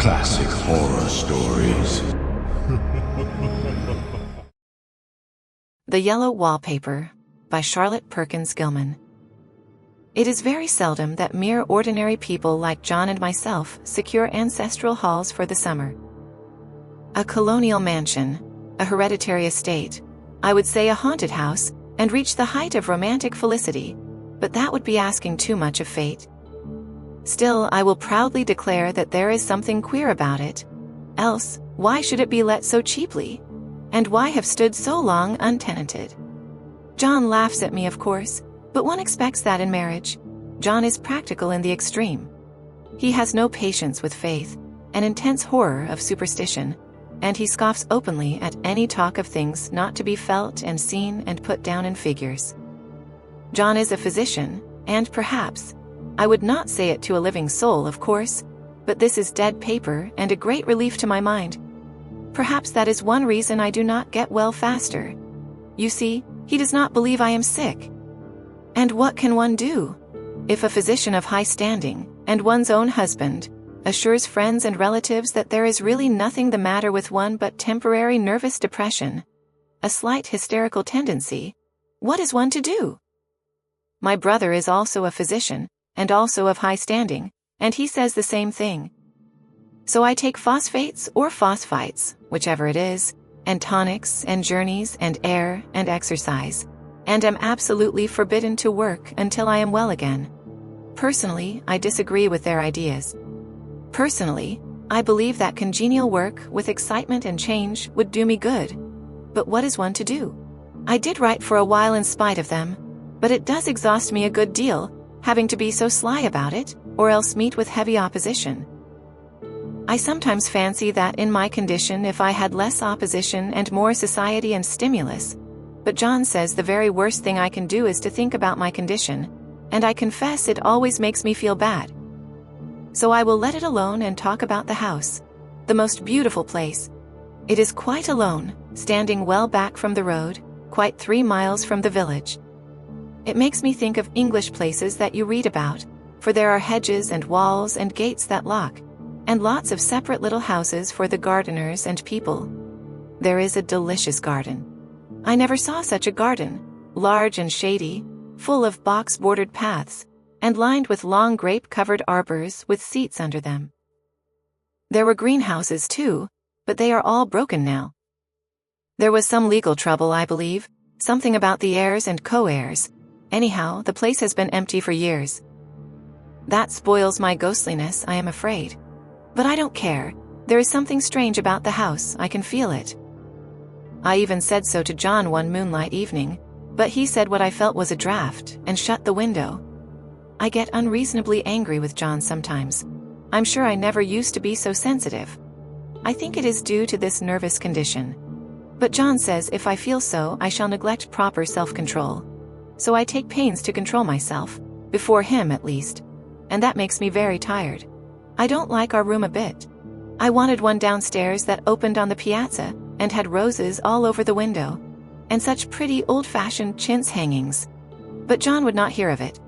Classic horror stories. The Yellow Wallpaper by Charlotte Perkins Gilman. It is very seldom that mere ordinary people like John and myself secure ancestral halls for the summer. A colonial mansion, a hereditary estate, I would say a haunted house, and reach the height of romantic felicity, but that would be asking too much of fate. Still, I will proudly declare that there is something queer about it. Else, why should it be let so cheaply? And why have stood so long untenanted? John laughs at me, of course, but one expects that in marriage. John is practical in the extreme. He has no patience with faith, an intense horror of superstition, and he scoffs openly at any talk of things not to be felt and seen and put down in figures. John is a physician, and perhaps, I would not say it to a living soul, of course, but this is dead paper and a great relief to my mind. Perhaps that is one reason I do not get well faster. You see, he does not believe I am sick. And what can one do? If a physician of high standing, and one's own husband, assures friends and relatives that there is really nothing the matter with one but temporary nervous depression, a slight hysterical tendency, what is one to do? My brother is also a physician, and also of high standing, and he says the same thing. So I take phosphates or phosphites, whichever it is, and tonics and journeys and air and exercise, and am absolutely forbidden to work until I am well again. Personally, I disagree with their ideas. Personally, I believe that congenial work with excitement and change would do me good. But what is one to do? I did write for a while in spite of them, but it does exhaust me a good deal, having to be so sly about it, or else meet with heavy opposition. I sometimes fancy that in my condition if I had less opposition and more society and stimulus, but John says the very worst thing I can do is to think about my condition, and I confess it always makes me feel bad. So I will let it alone and talk about the house, the most beautiful place. It is quite alone, standing well back from the road, quite 3 miles from the village. It makes me think of English places that you read about, for there are hedges and walls and gates that lock, and lots of separate little houses for the gardeners and people. There is a delicious garden. I never saw such a garden, large and shady, full of box-bordered paths, and lined with long grape-covered arbors with seats under them. There were greenhouses too, but they are all broken now. There was some legal trouble, I believe, something about the heirs and co-heirs. Anyhow, the place has been empty for years. That spoils my ghostliness, I am afraid. But I don't care. There is something strange about the house, I can feel it. I even said so to John one moonlight evening, but he said what I felt was a draft, and shut the window. I get unreasonably angry with John sometimes. I'm sure I never used to be so sensitive. I think it is due to this nervous condition. But John says if I feel so, I shall neglect proper self-control. So I take pains to control myself, before him at least, and that makes me very tired. I don't like our room a bit. I wanted one downstairs that opened on the piazza, and had roses all over the window, and such pretty old-fashioned chintz hangings. But John would not hear of it.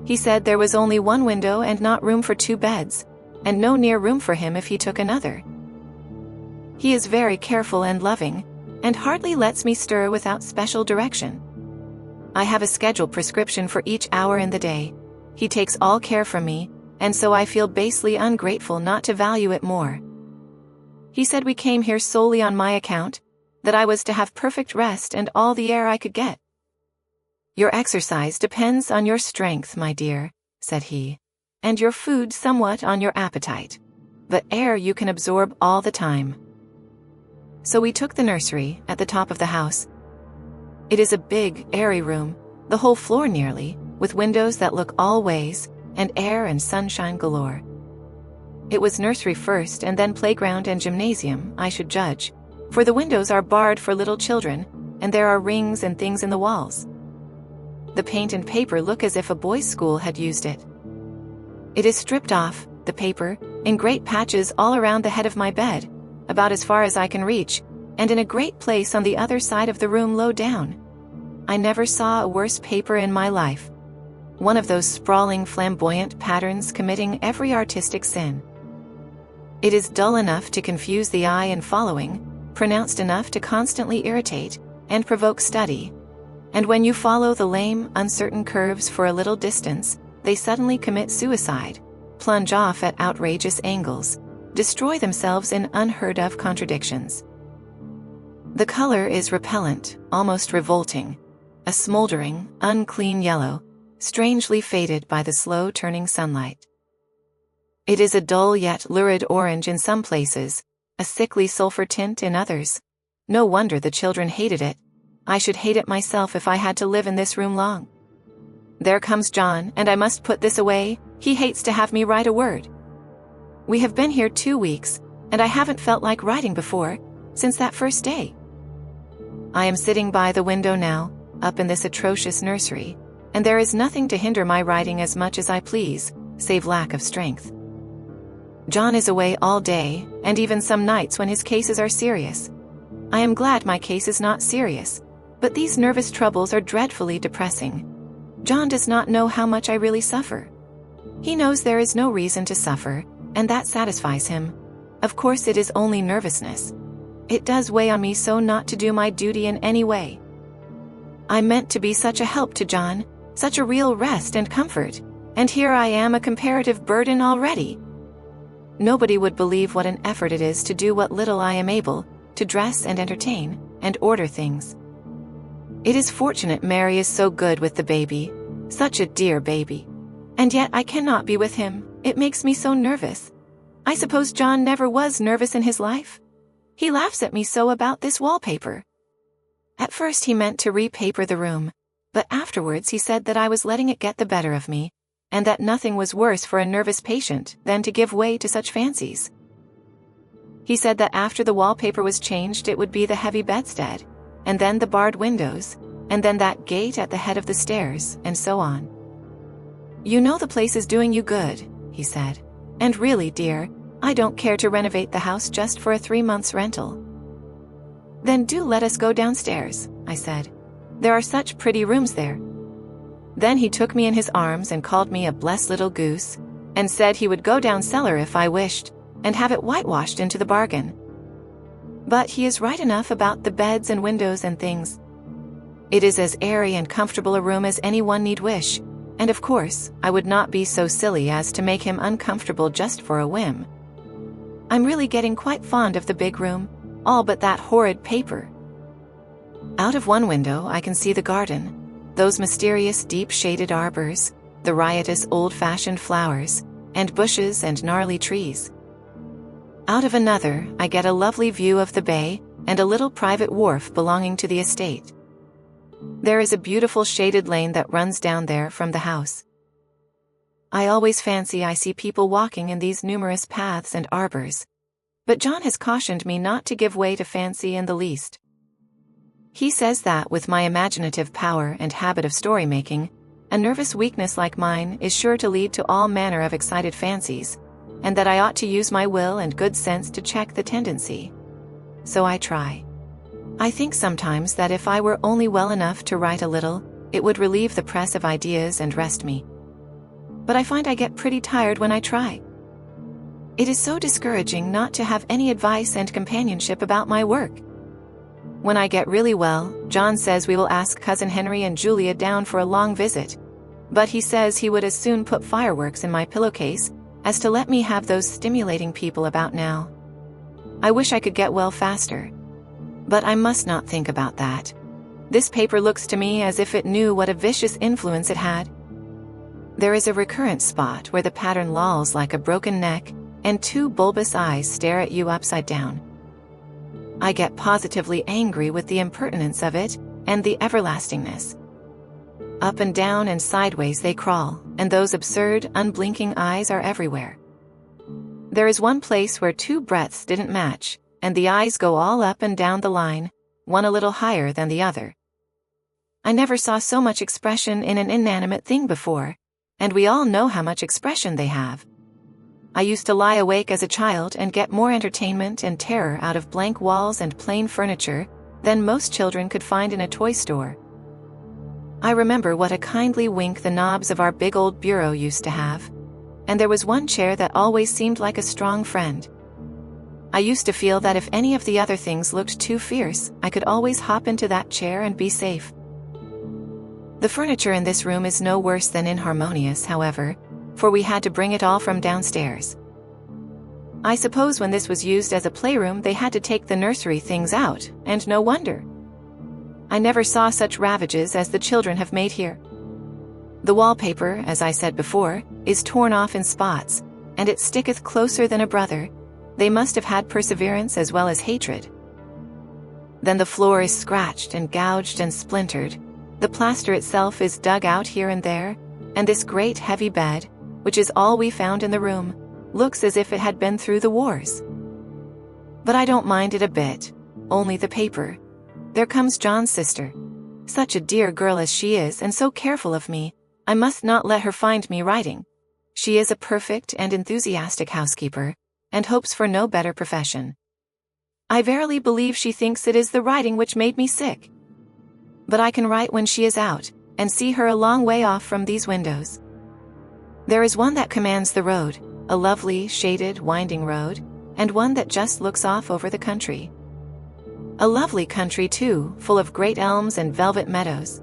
He said there was only one window and not room for 2 beds, and no near room for him if he took another. He is very careful and loving, and hardly lets me stir without special direction. I have a scheduled prescription for each hour in the day. He takes all care from me, and so I feel basely ungrateful not to value it more. He said we came here solely on my account, that I was to have perfect rest and all the air I could get. Your exercise depends on your strength, my dear, said he, and your food somewhat on your appetite, but air you can absorb all the time. So we took the nursery, at the top of the house. It is a big, airy room, the whole floor nearly, with windows that look all ways, and air and sunshine galore. It was nursery first and then playground and gymnasium, I should judge, for the windows are barred for little children, and there are rings and things in the walls. The paint and paper look as if a boys' school had used it. It is stripped off, the paper, in great patches all around the head of my bed, about as far as I can reach, and in a great place on the other side of the room low down. I never saw a worse paper in my life. One of those sprawling flamboyant patterns committing every artistic sin. It is dull enough to confuse the eye and following, pronounced enough to constantly irritate and provoke study. And when you follow the lame, uncertain curves for a little distance, they suddenly commit suicide, plunge off at outrageous angles, destroy themselves in unheard-of contradictions. The color is repellent, almost revolting, a smoldering, unclean yellow, strangely faded by the slow-turning sunlight. It is a dull yet lurid orange in some places, a sickly sulfur tint in others. No wonder the children hated it. I should hate it myself if I had to live in this room long. There comes John, and I must put this away. He hates to have me write a word. We have been here 2 weeks, and I haven't felt like writing before, since that first day. I am sitting by the window now, up in this atrocious nursery, and there is nothing to hinder my writing as much as I please, save lack of strength. John is away all day, and even some nights when his cases are serious. I am glad my case is not serious, but these nervous troubles are dreadfully depressing. John does not know how much I really suffer. He knows there is no reason to suffer, and that satisfies him. Of course it is only nervousness. It does weigh on me so not to do my duty in any way. I meant to be such a help to John, such a real rest and comfort, and here I am a comparative burden already. Nobody would believe what an effort it is to do what little I am able, to dress and entertain, and order things. It is fortunate Mary is so good with the baby, such a dear baby. And yet I cannot be with him, it makes me so nervous. I suppose John never was nervous in his life. He laughs at me so about this wallpaper. At first he meant to repaper the room, but afterwards he said that I was letting it get the better of me, and that nothing was worse for a nervous patient than to give way to such fancies. He said that after the wallpaper was changed it would be the heavy bedstead, and then the barred windows, and then that gate at the head of the stairs, and so on. You know the place is doing you good, he said. And really, dear, I don't care to renovate the house just for a 3 months rental. Then do let us go downstairs, I said. There are such pretty rooms there. Then he took me in his arms and called me a blessed little goose, and said he would go down cellar if I wished, and have it whitewashed into the bargain. But he is right enough about the beds and windows and things. It is as airy and comfortable a room as anyone need wish, and of course, I would not be so silly as to make him uncomfortable just for a whim. I'm really getting quite fond of the big room, all but that horrid paper. Out of one window I can see the garden, those mysterious deep-shaded arbors, the riotous old-fashioned flowers, and bushes and gnarly trees. Out of another I get a lovely view of the bay and a little private wharf belonging to the estate. There is a beautiful shaded lane that runs down there from the house. I always fancy I see people walking in these numerous paths and arbors, but John has cautioned me not to give way to fancy in the least. He says that with my imaginative power and habit of story-making, a nervous weakness like mine is sure to lead to all manner of excited fancies, and that I ought to use my will and good sense to check the tendency. So I try. I think sometimes that if I were only well enough to write a little, it would relieve the press of ideas and rest me. But I find I get pretty tired when I try. It is so discouraging not to have any advice and companionship about my work. When I get really well, John says we will ask Cousin Henry and Julia down for a long visit, but he says he would as soon put fireworks in my pillowcase as to let me have those stimulating people about now. I wish I could get well faster. But I must not think about that. This paper looks to me as if it knew what a vicious influence it had. There is a recurrent spot where the pattern lolls like a broken neck, and 2 bulbous eyes stare at you upside down. I get positively angry with the impertinence of it, and the everlastingness. Up and down and sideways they crawl, and those absurd, unblinking eyes are everywhere. There is one place where 2 breadths didn't match, and the eyes go all up and down the line, one a little higher than the other. I never saw so much expression in an inanimate thing before, and we all know how much expression they have. I used to lie awake as a child and get more entertainment and terror out of blank walls and plain furniture than most children could find in a toy store. I remember what a kindly wink the knobs of our big old bureau used to have, and there was one chair that always seemed like a strong friend, I used to feel that if any of the other things looked too fierce, I could always hop into that chair and be safe. The furniture in this room is no worse than inharmonious, however, for we had to bring it all from downstairs. I suppose when this was used as a playroom they had to take the nursery things out, and no wonder. I never saw such ravages as the children have made here. The wallpaper, as I said before, is torn off in spots, and it sticketh closer than a brother. They must have had perseverance as well as hatred. Then the floor is scratched and gouged and splintered. The plaster itself is dug out here and there, and this great heavy bed, which is all we found in the room, looks as if it had been through the wars. But I don't mind it a bit, only the paper. There comes John's sister. Such a dear girl as she is, and so careful of me, I must not let her find me writing. She is a perfect and enthusiastic housekeeper, and hopes for no better profession. I verily believe she thinks it is the writing which made me sick. But I can write when she is out, and see her a long way off from these windows. There is one that commands the road, a lovely, shaded, winding road, and one that just looks off over the country. A lovely country too, full of great elms and velvet meadows.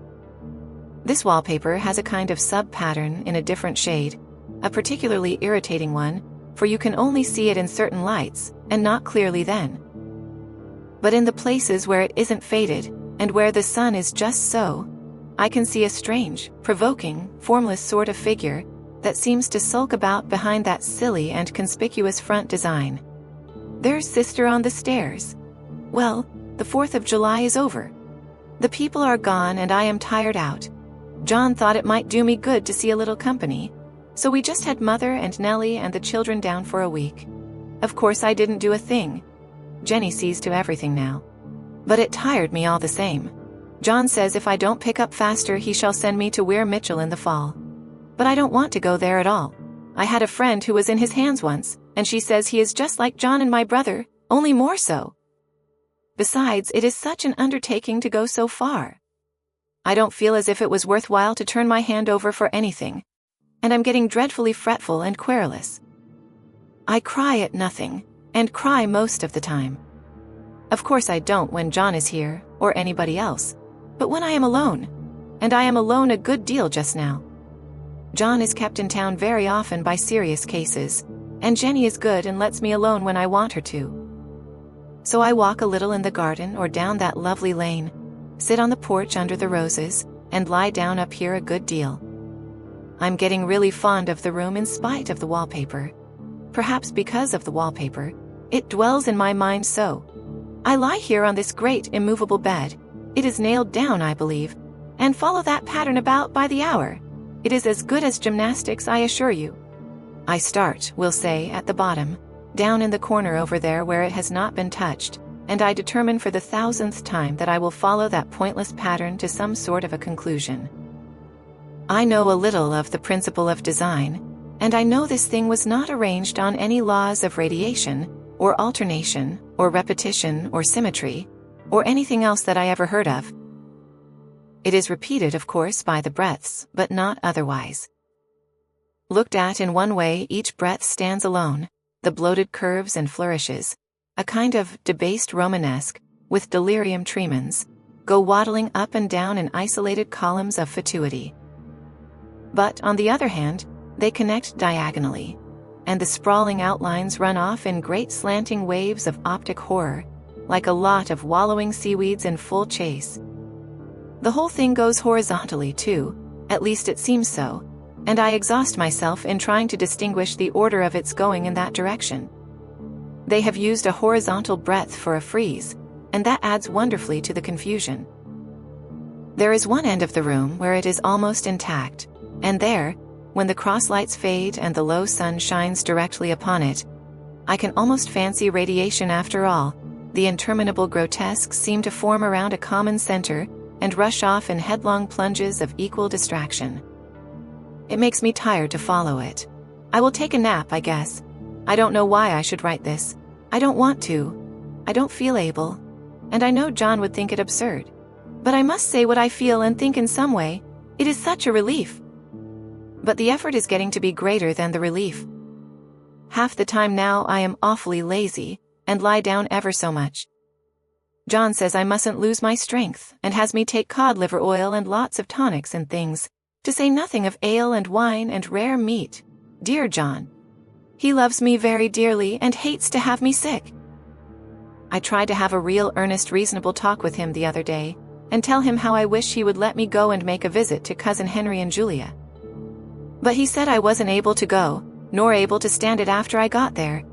This wallpaper has a kind of sub-pattern in a different shade, a particularly irritating one, for you can only see it in certain lights, and not clearly then. But in the places where it isn't faded, and where the sun is just so, I can see a strange, provoking, formless sort of figure that seems to sulk about behind that silly and conspicuous front design. There's sister on the stairs. Well, the 4th of July is over. The people are gone and I am tired out. John thought it might do me good to see a little company, so we just had Mother and Nellie and the children down for a week. Of course I didn't do a thing. Jenny sees to everything now. But it tired me all the same. John says if I don't pick up faster he shall send me to Weir Mitchell in the fall. But I don't want to go there at all. I had a friend who was in his hands once, and she says he is just like John and my brother, only more so. Besides, it is such an undertaking to go so far. I don't feel as if it was worthwhile to turn my hand over for anything, and I'm getting dreadfully fretful and querulous. I cry at nothing, and cry most of the time. Of course I don't when John is here, or anybody else, but when I am alone, and I am alone a good deal just now. John is kept in town very often by serious cases, and Jenny is good and lets me alone when I want her to. So I walk a little in the garden or down that lovely lane, sit on the porch under the roses, and lie down up here a good deal. I'm getting really fond of the room in spite of the wallpaper. Perhaps because of the wallpaper, it dwells in my mind so. I lie here on this great immovable bed. It is nailed down, I believe, and follow that pattern about by the hour. It is as good as gymnastics, I assure you. I start, we'll say, at the bottom, down in the corner over there where it has not been touched, and I determine for the 1000th time that I will follow that pointless pattern to some sort of a conclusion. I know a little of the principle of design, and I know this thing was not arranged on any laws of radiation, or alternation, or repetition, or symmetry, or anything else that I ever heard of. It is repeated, of course, by the breadths, but not otherwise. Looked at in one way, each breadth stands alone, the bloated curves and flourishes, a kind of debased Romanesque, with delirium tremens, go waddling up and down in isolated columns of fatuity. But, on the other hand, they connect diagonally, and the sprawling outlines run off in great slanting waves of optic horror, like a lot of wallowing seaweeds in full chase. The whole thing goes horizontally too, at least it seems so, and I exhaust myself in trying to distinguish the order of its going in that direction. They have used a horizontal breadth for a frieze, and that adds wonderfully to the confusion. There is one end of the room where it is almost intact, and there, when the cross lights fade and the low sun shines directly upon it, I can almost fancy radiation after all. The interminable grotesques seem to form around a common center and rush off in headlong plunges of equal distraction. It makes me tired to follow it. I will take a nap, I guess. I don't know why I should write this. I don't want to. I don't feel able. And I know John would think it absurd. But I must say what I feel and think in some way. It is such a relief. But the effort is getting to be greater than the relief. Half the time now I am awfully lazy, and lie down ever so much. John says I mustn't lose my strength, and has me take cod liver oil and lots of tonics and things, to say nothing of ale and wine and rare meat. Dear John. He loves me very dearly and hates to have me sick. I tried to have a real earnest reasonable talk with him the other day, and tell him how I wish he would let me go and make a visit to Cousin Henry and Julia. But he said I wasn't able to go, nor able to stand it after I got there,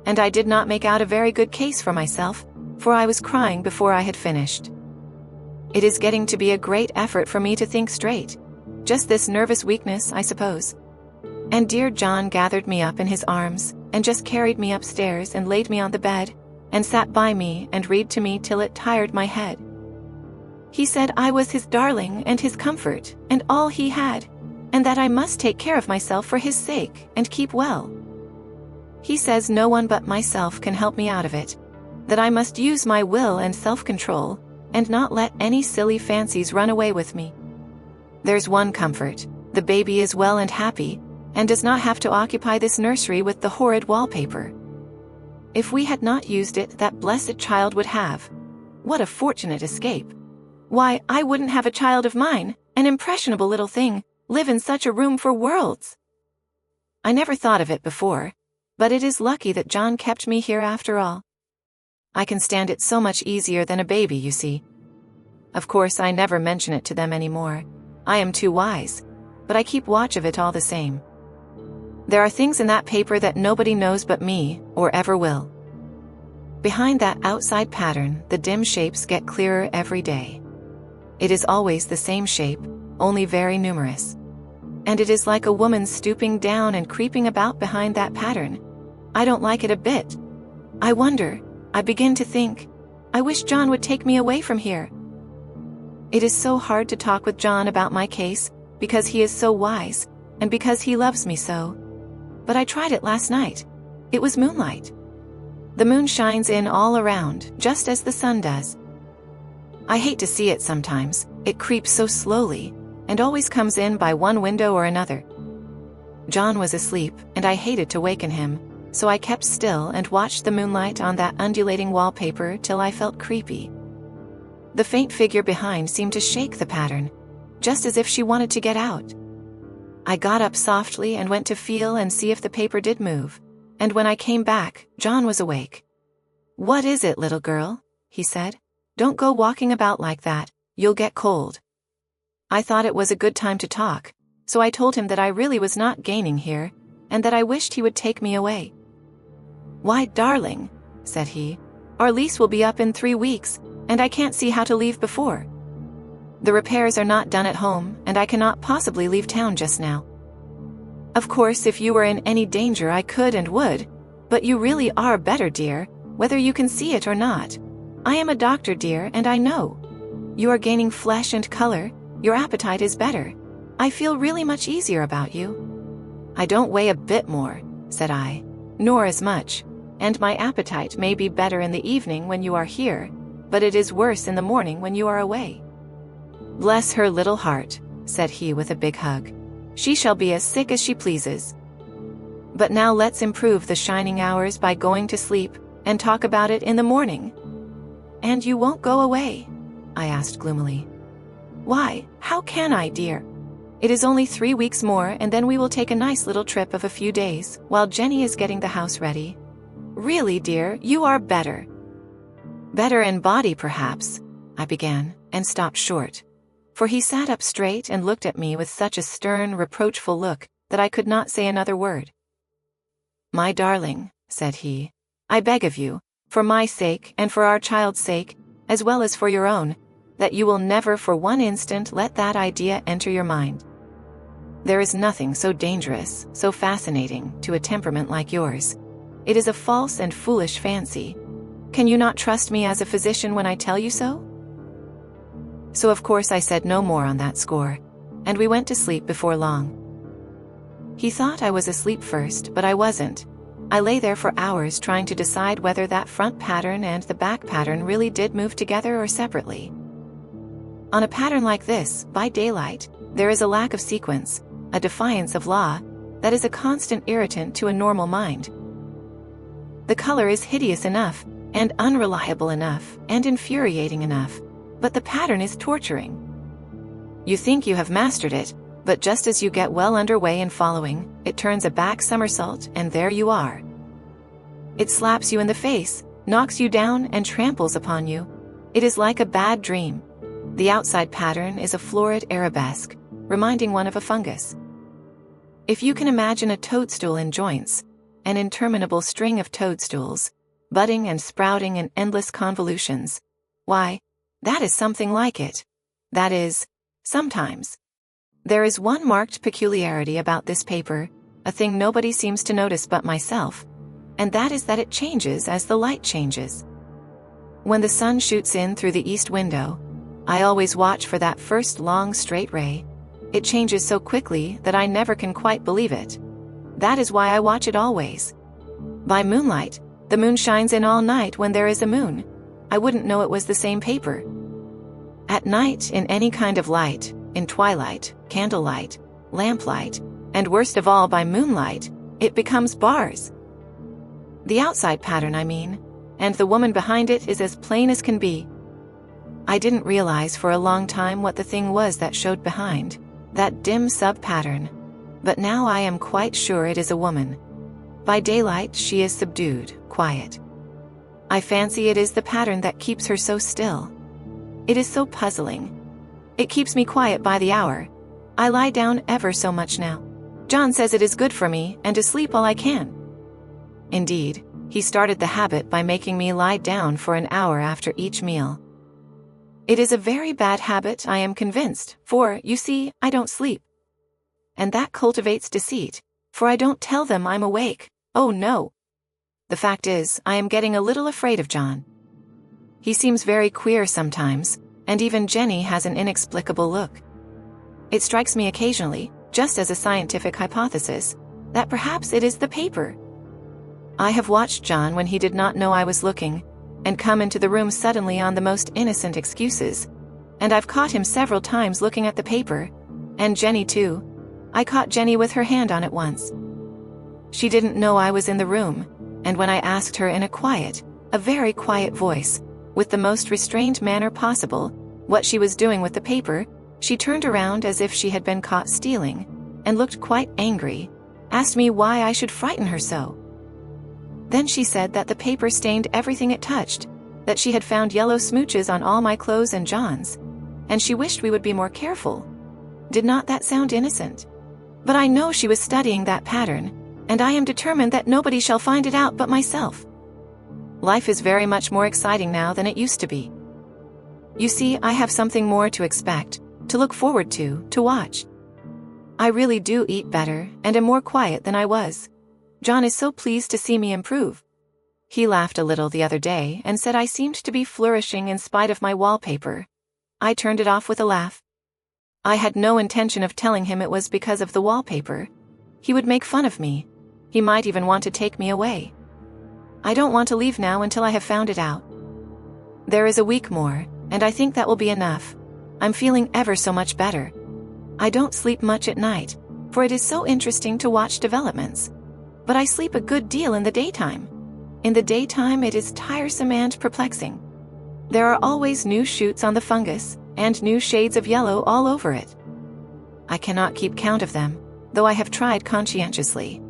and I did not make out a very good case for myself, for I was crying before I had finished. It is getting to be a great effort for me to think straight. Just this nervous weakness, I suppose. And dear John gathered me up in his arms, and just carried me upstairs and laid me on the bed, and sat by me and read to me till it tired my head. He said I was his darling and his comfort, and all he had, and that I must take care of myself for his sake, and keep well. He says no one but myself can help me out of it, that I must use my will and self-control, and not let any silly fancies run away with me. There's one comfort, the baby is well and happy, and does not have to occupy this nursery with the horrid wallpaper. If we had not used it, that blessed child would have. What a fortunate escape! Why, I wouldn't have a child of mine, an impressionable little thing, live in such a room for worlds. I never thought of it before, but it is lucky that John kept me here after all. I can stand it so much easier than a baby, you see. Of course, I never mention it to them anymore. I am too wise, but I keep watch of it all the same. There are things in that paper that nobody knows but me, or ever will. Behind that outside pattern, the dim shapes get clearer every day. It is always the same shape, only very numerous. And it is like a woman stooping down and creeping about behind that pattern. I don't like it a bit. I wonder, I begin to think, I wish John would take me away from here. It is so hard to talk with John about my case, because he is so wise, and because he loves me so. But I tried it last night. It was moonlight. The moon shines in all around, just as the sun does. I hate to see it sometimes, it creeps so slowly, and always comes in by one window or another. John was asleep, and I hated to waken him, so I kept still and watched the moonlight on that undulating wallpaper till I felt creepy. The faint figure behind seemed to shake the pattern, just as if she wanted to get out. I got up softly and went to feel and see if the paper did move, and when I came back, John was awake. "What is it, little girl?" he said. "Don't go walking about like that, you'll get cold." I thought it was a good time to talk, so I told him that I really was not gaining here, and that I wished he would take me away. "Why, darling," said he, "our lease will be up in 3 weeks, and I can't see how to leave before. The repairs are not done at home, and I cannot possibly leave town just now. Of course, if you were in any danger I could and would, but you really are better, dear, whether you can see it or not. I am a doctor, dear, and I know. You are gaining flesh and color, your appetite is better. I feel really much easier about you." "I don't weigh a bit more," said I, "nor as much, and my appetite may be better in the evening when you are here, but it is worse in the morning when you are away." "Bless her little heart," said he with a big hug. "She shall be as sick as she pleases. But now let's improve the shining hours by going to sleep, and talk about it in the morning." "And you won't go away?" I asked gloomily. "Why, how can I, dear? It is only 3 weeks more, and then we will take a nice little trip of a few days, while Jenny is getting the house ready. Really, dear, you are better." "Better in body, perhaps," I began, and stopped short. For he sat up straight and looked at me with such a stern, reproachful look, that I could not say another word. "My darling," said he, "I beg of you, for my sake and for our child's sake, as well as for your own, that you will never for one instant let that idea enter your mind. There is nothing so dangerous, so fascinating, to a temperament like yours. It is a false and foolish fancy. Can you not trust me as a physician when I tell you so?" So of course I said no more on that score, and we went to sleep before long. He thought I was asleep first, but I wasn't. I lay there for hours trying to decide whether that front pattern and the back pattern really did move together or separately. On a pattern like this, by daylight, there is a lack of sequence, a defiance of law, that is a constant irritant to a normal mind. The color is hideous enough, and unreliable enough, and infuriating enough, but the pattern is torturing. You think you have mastered it, but just as you get well underway in following, it turns a back somersault, and there you are. It slaps you in the face, knocks you down, and tramples upon you. It is like a bad dream. The outside pattern is a florid arabesque, reminding one of a fungus. If you can imagine a toadstool in joints, an interminable string of toadstools, budding and sprouting in endless convolutions, why, that is something like it. That is, sometimes. There is one marked peculiarity about this paper, a thing nobody seems to notice but myself, and that is that it changes as the light changes. When the sun shoots in through the east window, I always watch for that first long straight ray. It changes so quickly that I never can quite believe it. That is why I watch it always. By moonlight, the moon shines in all night when there is a moon. I wouldn't know it was the same paper. At night, in any kind of light, in twilight, candlelight, lamplight, and worst of all by moonlight, it becomes bars. The outside pattern, I mean, and the woman behind it is as plain as can be. I didn't realize for a long time what the thing was that showed behind, that dim sub-pattern, but now I am quite sure it is a woman. By daylight she is subdued, quiet. I fancy it is the pattern that keeps her so still. It is so puzzling. It keeps me quiet by the hour. I lie down ever so much now. John says it is good for me and to sleep all I can. Indeed, he started the habit by making me lie down for an hour after each meal. It is a very bad habit, I am convinced, for, you see, I don't sleep. And that cultivates deceit, for I don't tell them I'm awake. Oh no. The fact is, I am getting a little afraid of John. He seems very queer sometimes, and even Jenny has an inexplicable look. It strikes me occasionally, just as a scientific hypothesis, that perhaps it is the paper. I have watched John when he did not know I was looking, and come into the room suddenly on the most innocent excuses, and I've caught him several times looking at the paper, and Jenny too. I caught Jenny with her hand on it once. She didn't know I was in the room, and when I asked her in a very quiet voice, with the most restrained manner possible, what she was doing with the paper, she turned around as if she had been caught stealing, and looked quite angry, asked me why I should frighten her so. Then she said that the paper stained everything it touched, that she had found yellow smooches on all my clothes and John's, and she wished we would be more careful. Did not that sound innocent? But I know she was studying that pattern, and I am determined that nobody shall find it out but myself. Life is very much more exciting now than it used to be. You see, I have something more to expect, to look forward to watch. I really do eat better, and am more quiet than I was. John is so pleased to see me improve. He laughed a little the other day and said I seemed to be flourishing in spite of my wallpaper. I turned it off with a laugh. I had no intention of telling him it was because of the wallpaper. He would make fun of me. He might even want to take me away. I don't want to leave now until I have found it out. There is a week more, and I think that will be enough. I'm feeling ever so much better. I don't sleep much at night, for it is so interesting to watch developments. But I sleep a good deal in the daytime. In the daytime it is tiresome and perplexing. There are always new shoots on the fungus, and new shades of yellow all over it. I cannot keep count of them, though I have tried conscientiously.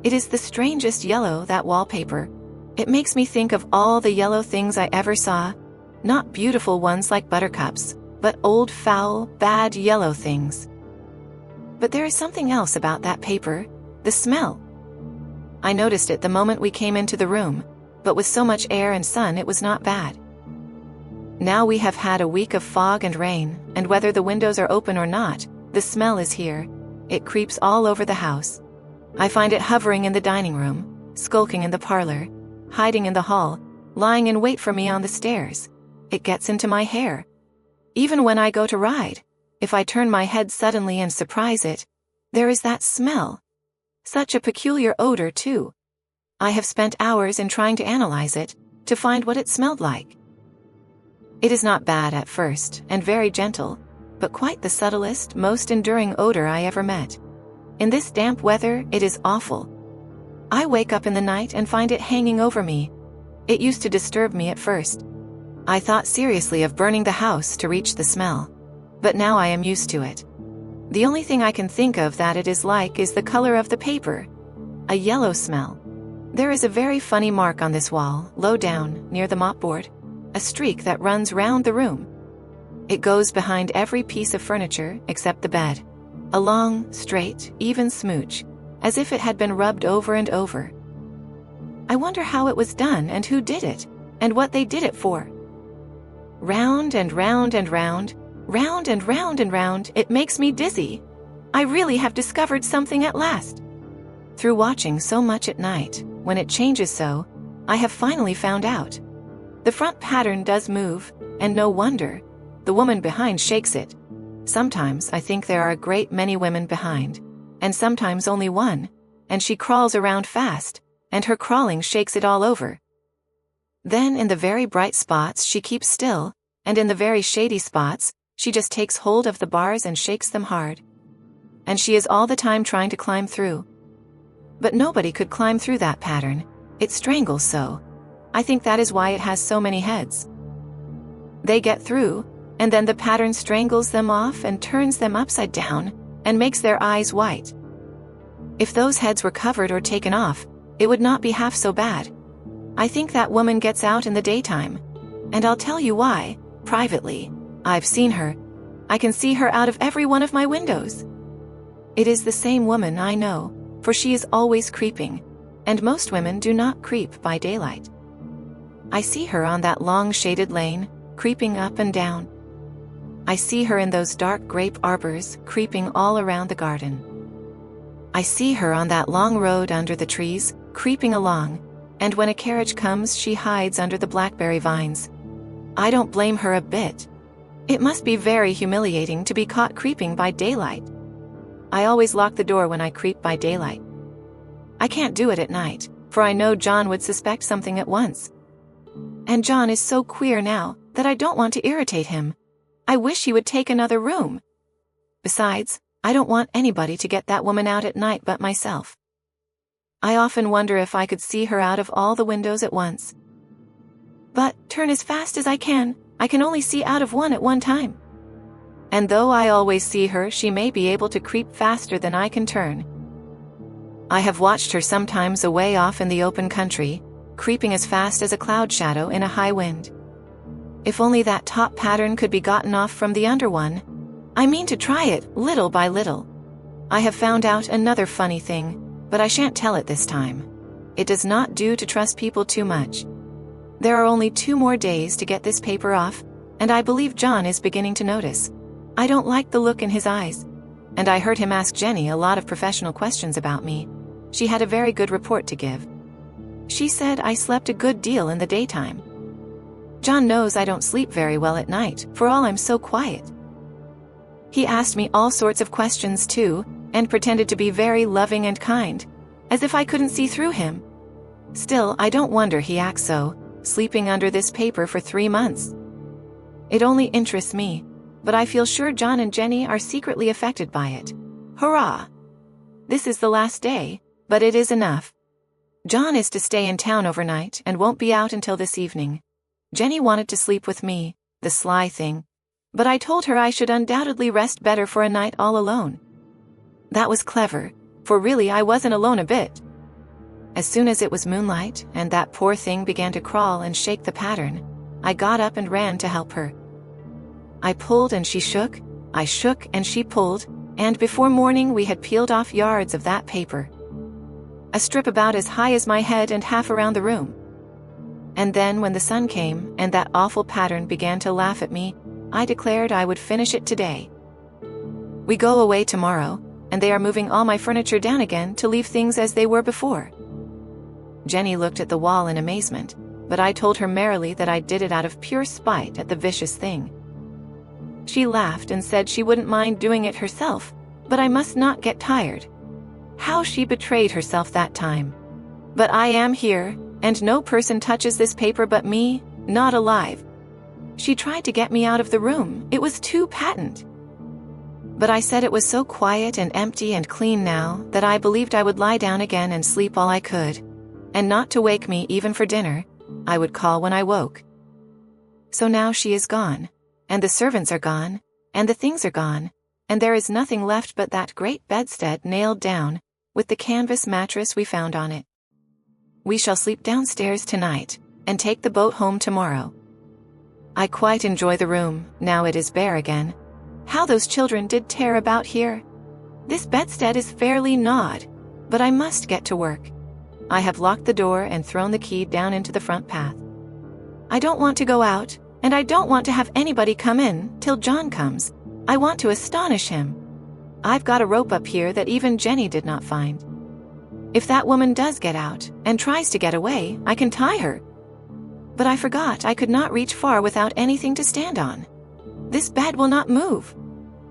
It is the strangest yellow, that wallpaper. It makes me think of all the yellow things I ever saw, not beautiful ones like buttercups, but old foul, bad yellow things. But there is something else about that paper, the smell. I noticed it the moment we came into the room, but with so much air and sun it was not bad. Now we have had a week of fog and rain, and whether the windows are open or not, the smell is here. It creeps all over the house. I find it hovering in the dining room, skulking in the parlor, hiding in the hall, lying in wait for me on the stairs. It gets into my hair. Even when I go to ride, if I turn my head suddenly and surprise it, there is that smell. Such a peculiar odor, too. I have spent hours in trying to analyze it, to find what it smelled like. It is not bad at first, and very gentle, but quite the subtlest, most enduring odor I ever met. In this damp weather, it is awful. I wake up in the night and find it hanging over me. It used to disturb me at first. I thought seriously of burning the house to reach the smell. But now I am used to it. The only thing I can think of that it is like is the color of the paper. A yellow smell. There is a very funny mark on this wall, low down, near the mopboard. A streak that runs round the room. It goes behind every piece of furniture except the bed. A long, straight, even smooch, as if it had been rubbed over and over. I wonder how it was done and who did it, and what they did it for. Round and round and round, round and round and round, it makes me dizzy. I really have discovered something at last. Through watching so much at night, when it changes so, I have finally found out. The front pattern does move, and no wonder. The woman behind shakes it. Sometimes I think there are a great many women behind, and sometimes only one, and she crawls around fast, and her crawling shakes it all over. Then in the very bright spots she keeps still, and in the very shady spots, she just takes hold of the bars and shakes them hard. And she is all the time trying to climb through. But nobody could climb through that pattern. It strangles so. I think that is why it has so many heads. They get through, and then the pattern strangles them off and turns them upside down, and makes their eyes white. If those heads were covered or taken off, it would not be half so bad. I think that woman gets out in the daytime. And I'll tell you why, privately. I've seen her. I can see her out of every one of my windows. It is the same woman, I know, for she is always creeping, and most women do not creep by daylight. I see her on that long shaded lane, creeping up and down. I see her in those dark grape arbors, creeping all around the garden. I see her on that long road under the trees, creeping along, and when a carriage comes she hides under the blackberry vines. I don't blame her a bit. It must be very humiliating to be caught creeping by daylight. I always lock the door when I creep by daylight. I can't do it at night, for I know John would suspect something at once. And John is so queer now that I don't want to irritate him. I wish he would take another room. Besides, I don't want anybody to get that woman out at night but myself. I often wonder if I could see her out of all the windows at once. But, turn as fast as I can only see out of one at one time. And though I always see her, she may be able to creep faster than I can turn. I have watched her sometimes away off in the open country, creeping as fast as a cloud shadow in a high wind. If only that top pattern could be gotten off from the under one. I mean to try it, little by little. I have found out another funny thing, but I shan't tell it this time. It does not do to trust people too much. There are only 2 more days to get this paper off, and I believe John is beginning to notice. I don't like the look in his eyes. And I heard him ask Jenny a lot of professional questions about me. She had a very good report to give. She said I slept a good deal in the daytime. John knows I don't sleep very well at night, for all I'm so quiet. He asked me all sorts of questions too, and pretended to be very loving and kind, as if I couldn't see through him. Still, I don't wonder he acts so, sleeping under this paper for 3 months. It only interests me, but I feel sure John and Jenny are secretly affected by it. Hurrah! This is the last day, but it is enough. John is to stay in town overnight and won't be out until this evening. Jenny wanted to sleep with me, the sly thing, but I told her I should undoubtedly rest better for a night all alone. That was clever, for really I wasn't alone a bit. As soon as it was moonlight and that poor thing began to crawl and shake the pattern, I got up and ran to help her. I pulled and she shook, I shook and she pulled, and before morning we had peeled off yards of that paper. A strip about as high as my head and half around the room. And then when the sun came and that awful pattern began to laugh at me, I declared I would finish it today. We go away tomorrow, and they are moving all my furniture down again to leave things as they were before. Jenny looked at the wall in amazement, but I told her merrily that I did it out of pure spite at the vicious thing. She laughed and said she wouldn't mind doing it herself, but I must not get tired. How she betrayed herself that time. But I am here, and no person touches this paper but me, not alive. She tried to get me out of the room, it was too patent. But I said it was so quiet and empty and clean now that I believed I would lie down again and sleep all I could. And not to wake me even for dinner, I would call when I woke. So now she is gone, and the servants are gone, and the things are gone, and there is nothing left but that great bedstead nailed down, with the canvas mattress we found on it. We shall sleep downstairs tonight, and take the boat home tomorrow. I quite enjoy the room, now it is bare again. How those children did tear about here! This bedstead is fairly gnawed, but I must get to work. I have locked the door and thrown the key down into the front path. I don't want to go out, and I don't want to have anybody come in till John comes. I want to astonish him. I've got a rope up here that even Jenny did not find. If that woman does get out and tries to get away, I can tie her. But I forgot I could not reach far without anything to stand on. This bed will not move.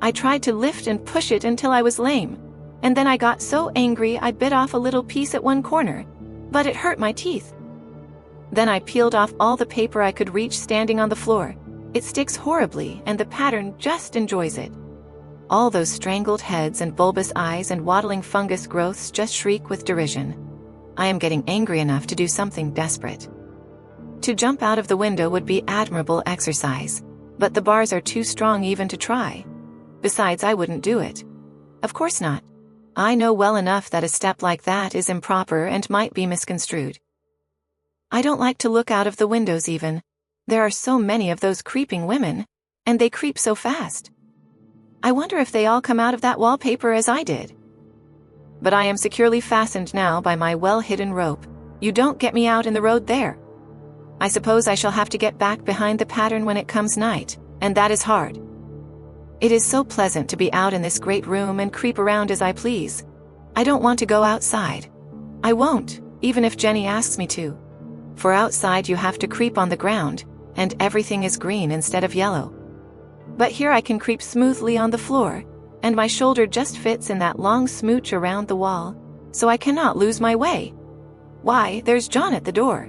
I tried to lift and push it until I was lame, and then I got so angry I bit off a little piece at one corner, but it hurt my teeth. Then I peeled off all the paper I could reach standing on the floor. It sticks horribly, and the pattern just enjoys it. All those strangled heads and bulbous eyes and waddling fungus growths just shriek with derision. I am getting angry enough to do something desperate. To jump out of the window would be admirable exercise, but the bars are too strong even to try. Besides, I wouldn't do it. Of course not. I know well enough that a step like that is improper and might be misconstrued. I don't like to look out of the windows even. There are so many of those creeping women, and they creep so fast. I wonder if they all come out of that wallpaper as I did. But I am securely fastened now by my well-hidden rope. You don't get me out in the road there. I suppose I shall have to get back behind the pattern when it comes night, and that is hard. It is so pleasant to be out in this great room and creep around as I please. I don't want to go outside. I won't, even if Jenny asks me to. For outside you have to creep on the ground, and everything is green instead of yellow. But here I can creep smoothly on the floor, and my shoulder just fits in that long smooch around the wall, so I cannot lose my way. Why, there's John at the door.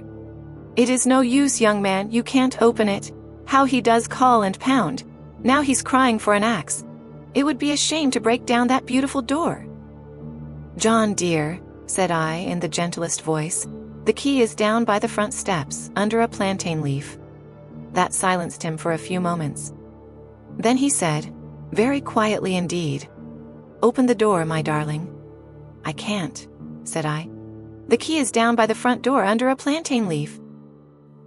It is no use, young man, you can't open it. How he does call and pound. Now he's crying for an axe. It would be a shame to break down that beautiful door. John, dear, said I in the gentlest voice, the key is down by the front steps, under a plantain leaf. That silenced him for a few moments. Then he said, very quietly indeed, open the door, my darling. I can't, said I. The key is down by the front door under a plantain leaf.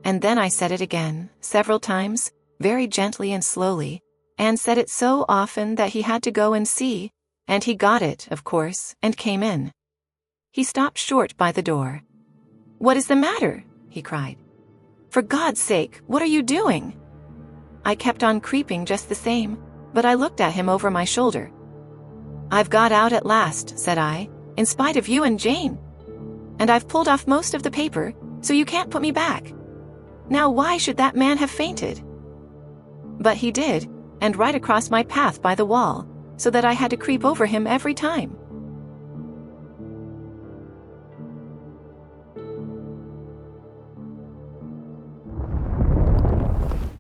And then I said it again, several times, very gently and slowly, and said it so often that he had to go and see, and he got it, of course, and came in. He stopped short by the door. What is the matter? He cried. For God's sake, what are you doing? I kept on creeping just the same, but I looked at him over my shoulder. I've got out at last, said I, in spite of you and Jane. And I've pulled off most of the paper, so you can't put me back. Now why should that man have fainted? But he did, and right across my path by the wall, so that I had to creep over him every time.